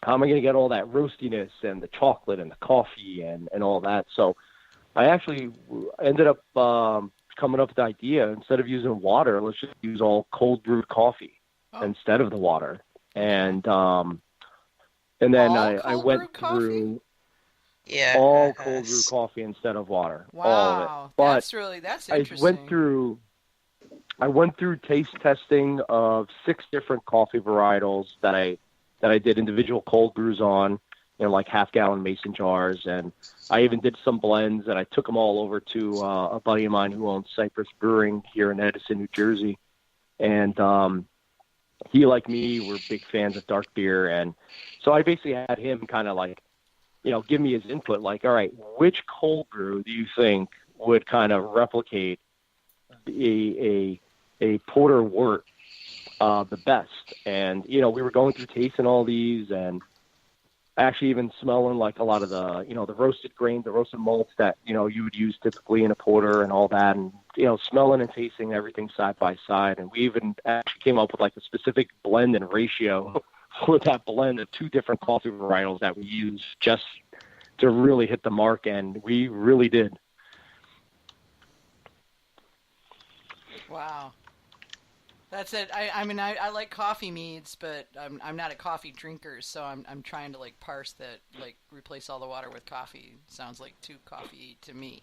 how am I going to get all that roastiness and the chocolate and the coffee and all that? So I actually ended up coming up with the idea, instead of using water, let's just use all cold brewed coffee instead of the water. And then I went through all cold brew coffee instead of water. Wow, all of it. But that's interesting. I went through taste testing of 6 different coffee varietals that I did individual cold brews on, like half-gallon mason jars, and I even did some blends, and I took them all over to a buddy of mine who owns Cypress Brewing here in Edison, New Jersey, and he, like me, were big fans of dark beer, and so I basically had him kind of like, give me his input, like, all right, which cold brew do you think would kind of replicate a porter wort the best? And we were going through tasting all these, and actually even smelling like a lot of the the roasted grain, the roasted malts that you would use typically in a porter and all that, and smelling and tasting everything side by side. And we even actually came up with like a specific blend and ratio for that blend of 2 different coffee varietals that we use just to really hit the mark, and we really did. Wow. That's it. I mean, I like coffee meads, but I'm not a coffee drinker, so I'm trying to like parse that, like replace all the water with coffee. Sounds like too coffee to me.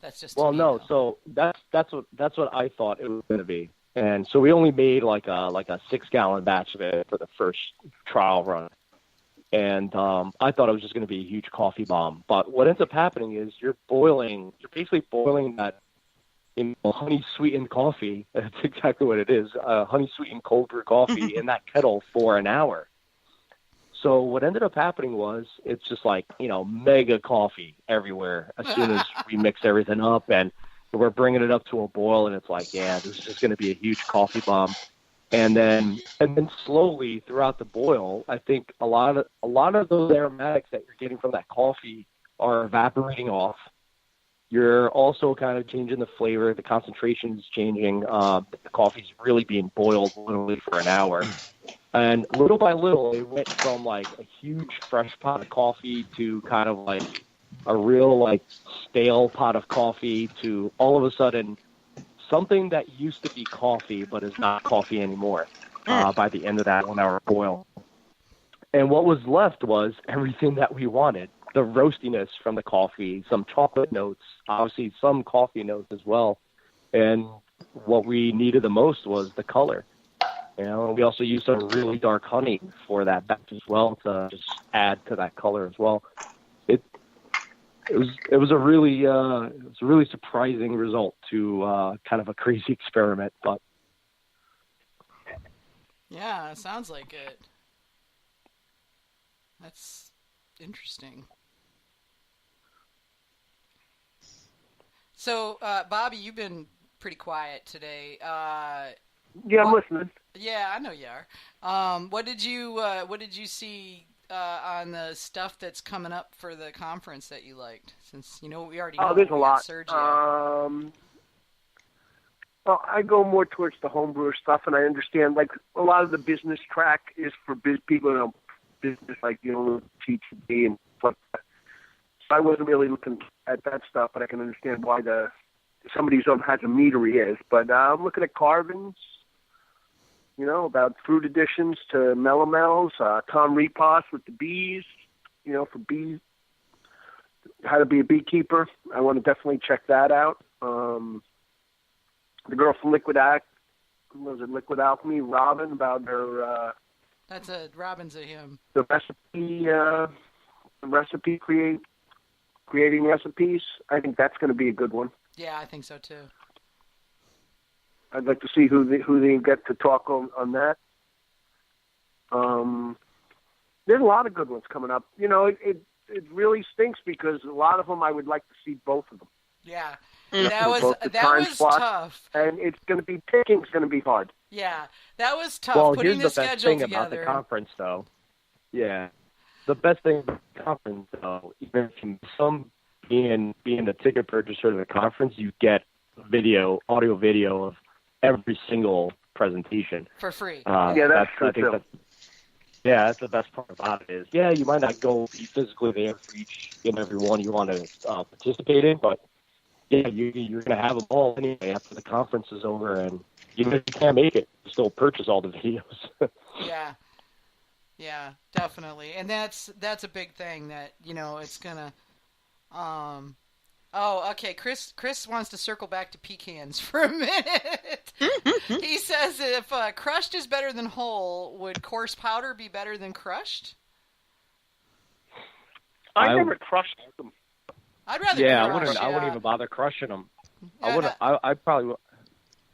That's just well, me, no. though. So that's what I thought it was going to be, and so we only made like a 6-gallon batch of it for the first trial run, and I thought it was just going to be a huge coffee bomb. But what ends up happening is you're basically boiling that honey sweetened coffee. That's exactly what it is. Honey sweetened cold brew coffee in that kettle for an hour. So what ended up happening was it's just like, mega coffee everywhere as soon as we mix everything up, and we're bringing it up to a boil, and it's like, yeah, this is just going to be a huge coffee bomb. And then slowly throughout the boil, I think a lot of those aromatics that you're getting from that coffee are evaporating off. You're also kind of changing the flavor. The concentration is changing. The coffee's really being boiled literally for an hour. And little by little, it went from like a huge fresh pot of coffee to kind of like a real like stale pot of coffee to all of a sudden something that used to be coffee but is not coffee anymore by the end of that 1-hour boil. And what was left was everything that we wanted. The roastiness from the coffee, some chocolate notes, obviously some coffee notes as well. And what we needed the most was the color. We also used some really dark honey for that batch as well to just add to that color as well. It was a really surprising result to kind of a crazy experiment, but yeah, it sounds like it. That's interesting. So, Bobby, you've been pretty quiet today. Yeah, I'm listening. Yeah, I know you are. What did you see on the stuff that's coming up for the conference that you liked? Since we already know there's a lot. Sergio. Well, I go more towards the homebrewer stuff, and I understand like a lot of the business track is for people, business like TTD and stuff. So I wasn't really looking at that stuff, but I can understand why somebody who has a meadery is. But I'm looking at carvings, about fruit additions to melomels, Tom Repos with the bees, for bees, how to be a beekeeper. I want to definitely check that out. The girl from Liquid Alchemy, Robin, about her. Robin's a him. The recipe creating recipes. I think that's going to be a good one. Yeah, I think so too. I'd like to see who they get to talk on that. There's a lot of good ones coming up. It really stinks because a lot of them I would like to see both of them. Yeah, that was tough. And it's going to be picking. It's going to be hard. Yeah, that was tough. Well, putting here's the the best schedule thing together. about the conference, though. Yeah, the best thing about the conference, though, even from some being the ticket purchaser to the conference, you get audio video of every single presentation for free. Yeah, that's true too. Yeah, that's the best part about it is, yeah, you might not go be physically there for each and every one you want to participate in, but yeah, you're going to have them all anyway after the conference is over, and even if you can't make it, you still purchase all the videos. Yeah, definitely, and that's a big thing that it's gonna. Oh, okay. Chris wants to circle back to pecans for a minute. He says if crushed is better than whole, would coarse powder be better than crushed? I never crushed them. I'd rather crush. I wouldn't even bother crushing them. Yeah, I probably.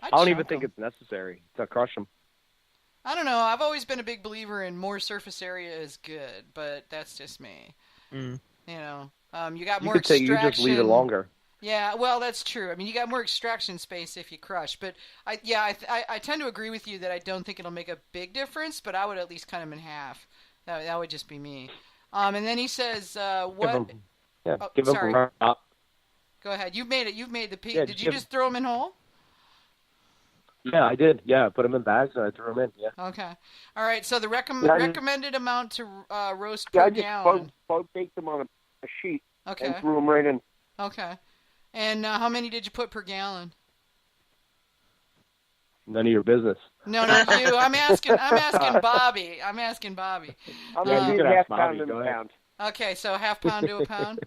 I don't even think it's necessary to crush them. I don't know. I've always been a big believer in more surface area is good, but that's just me. Mm. You got more extraction. You just leave it longer. Yeah, well, that's true. I mean, you got more extraction space if you crush. But I tend to agree with you that I don't think it'll make a big difference. But I would at least cut them in half. That would just be me. And then he says, "What?" Give them sorry. Go ahead. You've made it. You've made the peak. Yeah, did you just throw them in whole? Yeah, I did. Yeah, I put them in bags and I threw them in. Yeah. Okay. All right. So the recommended amount to roast per gallon. I just baked them on a sheet. Okay. And threw them right in. Okay. And how many did you put per gallon? None of your business. No, not you. I'm asking Bobby. I'm asking Bobby. I'm going to do half pound and a pound. Okay, so half pound to a pound.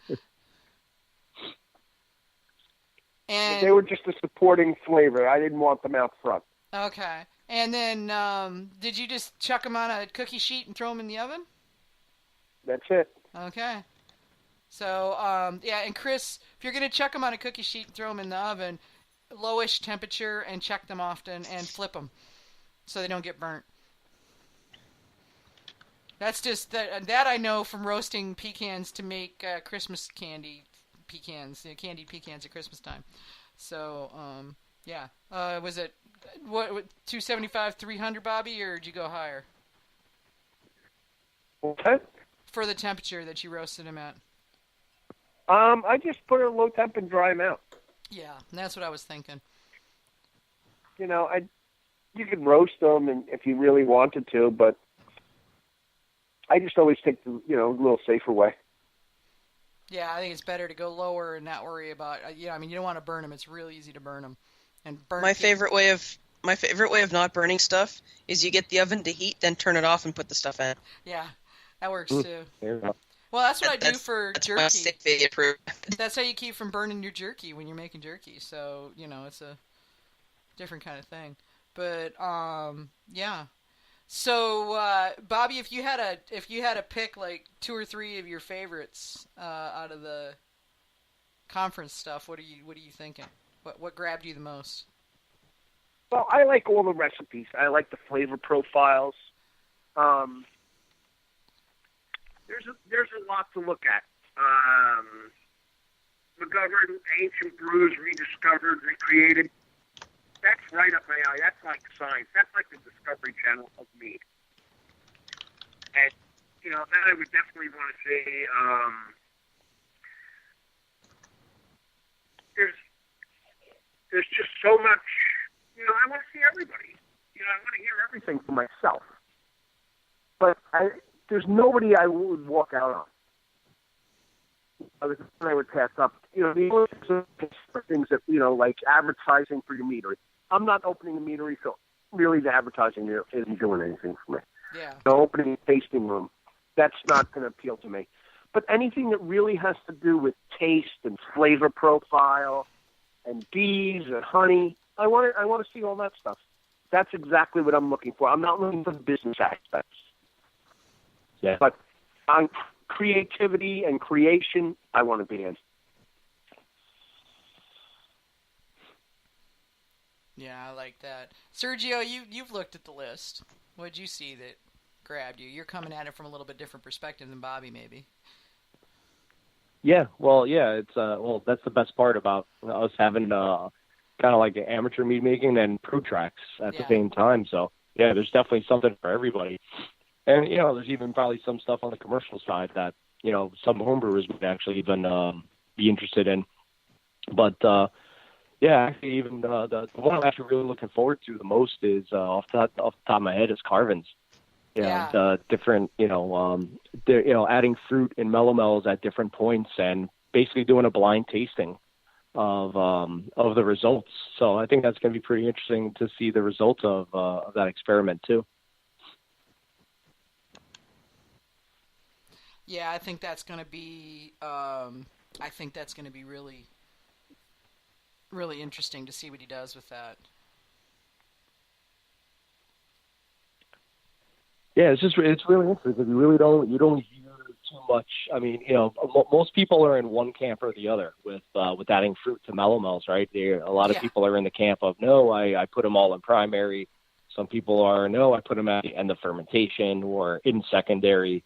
And they were just a supporting flavor. I didn't want them out front. Okay. And then did you just chuck them on a cookie sheet and throw them in the oven? That's it. Okay. So, and Chris, if you're going to chuck them on a cookie sheet and throw them in the oven, lowish temperature and check them often and flip them so they don't get burnt. That's just that I know from roasting pecans to make Christmas candy pecans, candied pecans at Christmas time. So, was it what 275, 300, Bobby, or did you go higher? Okay. For the temperature that you roasted them at. I just put it low temp and dry them out. Yeah, that's what I was thinking. You can roast them and if you really wanted to, but I just always take the a little safer way. Yeah, I think it's better to go lower and not worry about. You don't want to burn them. It's real easy to burn them. And my favorite way of not burning stuff is you get the oven to heat, then turn it off and put the stuff in. Yeah, that works too. Yeah. Well, that's what I do for jerky. That's That's how you keep from burning your jerky when you're making jerky. So it's a different kind of thing. But yeah. So Bobby, if you had to pick like 2 or 3 of your favorites out of the conference stuff, what are you thinking? What grabbed you the most? Well, I like all the recipes. I like the flavor profiles. There's a lot to look at. McGovern, ancient brews, rediscovered, recreated. That's right up my alley. That's like science. That's like the Discovery Channel of mead. And, that I would definitely want to say, there's just so much, I want to see everybody. I want to hear everything for myself. But there's nobody I would walk out on. I would pass up. The only things that, like advertising for your meadery. I'm not opening a meadery, so really the advertising isn't doing anything for me. Yeah. Opening a tasting room, that's not going to appeal to me. But anything that really has to do with taste and flavor profile and bees and honey, I want to see all that stuff. That's exactly what I'm looking for. I'm not looking for the business aspects. Yeah. But on creativity and creation, I want to be in. Yeah, I like that. Sergio, you've looked at the list. What did you see that grabbed you? You're coming at it from a little bit different perspective than Bobby, maybe. Yeah, it's that's the best part about us having kind of like amateur mead making and pro tracks at the same time. So yeah, there's definitely something for everybody. And there's even probably some stuff on the commercial side that some homebrewers would actually even be interested in. But yeah, actually, even the one I'm actually really looking forward to the most is off the top of my head is Carvins. Yeah. The different, adding fruit and melomels at different points and basically doing a blind tasting of the results. So I think that's going to be pretty interesting to see the results of that experiment too. Yeah, I think that's going to be. Really, really interesting to see what he does with that. Yeah, it's really interesting because you don't hear too much. I mean, most people are in one camp or the other with adding fruit to melomels, right? A lot of people are in the camp of no, I put them all in primary. Some people are no, I put them at the end of fermentation or in secondary.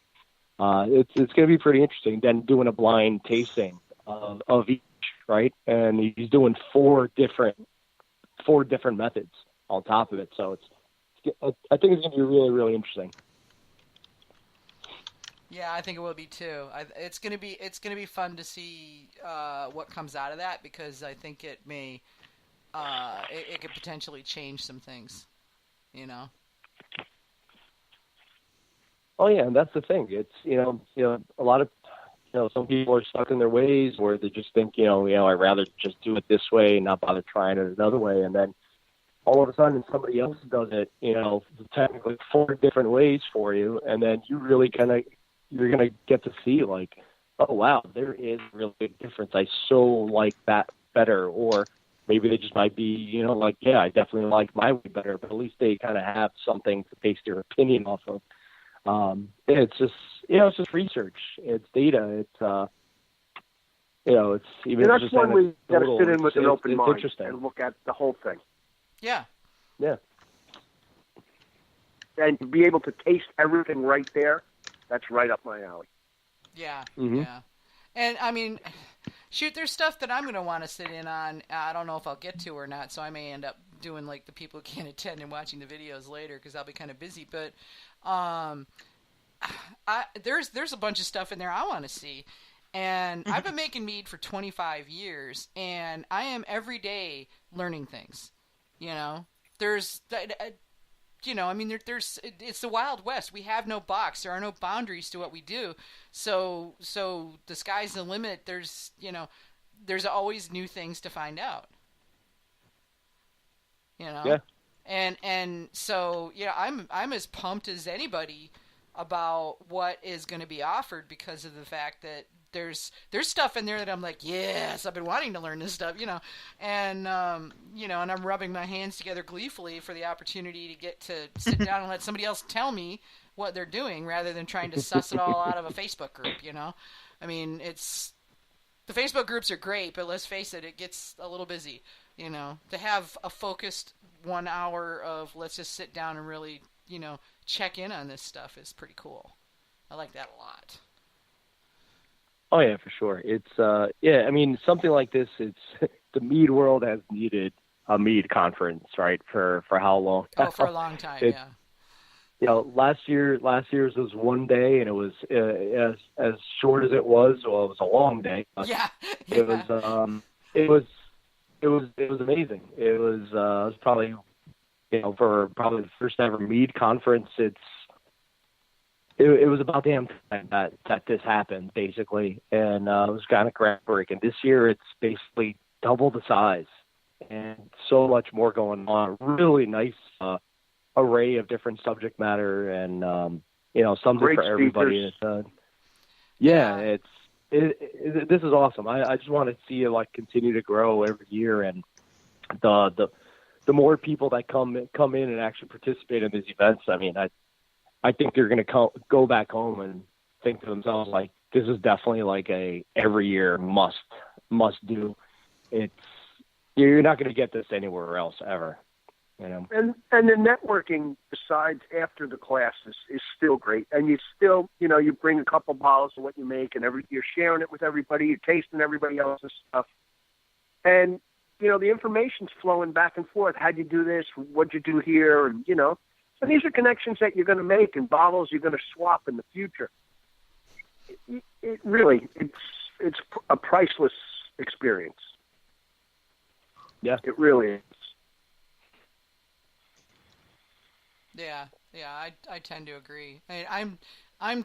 It's going to be pretty interesting. Then doing a blind tasting of each, right? And he's doing four different methods on top of it. So I think it's going to be really, really interesting. Yeah, I think it will be too. It's going to be fun to see what comes out of that, because I think it may it could potentially change some things, Oh yeah, and that's the thing. It's a lot of some people are stuck in their ways where they just think I'd rather just do it this way and not bother trying it another way, and then all of a sudden somebody else does it technically 4 different ways for you, and then you really you're gonna get to see like, oh wow, there is really a difference. I so like that better, or maybe they just might be I definitely like my way better, but at least they kind of have something to base their opinion off of. It's just it's just research, it's data, it's it's even and that's just why we got to sit in it's, with an open mind interesting. and look at the whole thing. Yeah. And to be able to taste everything right there, that's right up my alley. Yeah. Mm-hmm. Yeah. And I mean, shoot, there's stuff that I'm going to want to sit in on. I don't know if I'll get to or not, so I may end up doing like the people who can't attend and watching the videos later because I'll be kind of busy. But there's a bunch of stuff in there I want to see. And I've been making mead for 25 years, and I am every day learning things. There's it's the Wild West. We have no box. There are no boundaries to what we do. So the sky's the limit. There's always new things to find out. Yeah. And so I'm as pumped as anybody about what is going to be offered, because of the fact that there's stuff in there that I'm like, yes, I've been wanting to learn this stuff, and and I'm rubbing my hands together gleefully for the opportunity to get to sit down and let somebody else tell me what they're doing, rather than trying to suss it all out of a Facebook group. I mean, the Facebook groups are great, but let's face it, it gets a little busy. To have a focused 1 hour of let's just sit down and really check in on this stuff is pretty cool. I like that a lot. Oh yeah, for sure. It's I mean, something like this, it's the mead world has needed a mead conference, right? For how long? Oh, for a long time, yeah. Last year's was one day, and it was as short as it was. Well, it was a long day. Yeah. It was amazing. It was probably for probably the first ever mead conference. It was about damn time that this happened, basically, and it was kind of groundbreaking. This year, it's basically double the size, and so much more going on. Really nice array of different subject matter, and something Great for everybody. This is awesome. I just want to see it continue to grow every year, and the more people that come in and actually participate in these events. I mean, I think they're going to go back home and think to themselves, like, this is definitely like a every year must do. You're not going to get this anywhere else ever, And the networking besides after the classes is still great. And you still, you bring a couple bottles of what you make, and you're sharing it with everybody. You're tasting everybody else's stuff. And, the information's flowing back and forth. How'd you do this? What'd you do here? And, so these are connections that you're going to make, and bottles you're going to swap in the future. It really, it's a priceless experience. Yeah. It really is. Yeah. Yeah, I tend to agree. I'm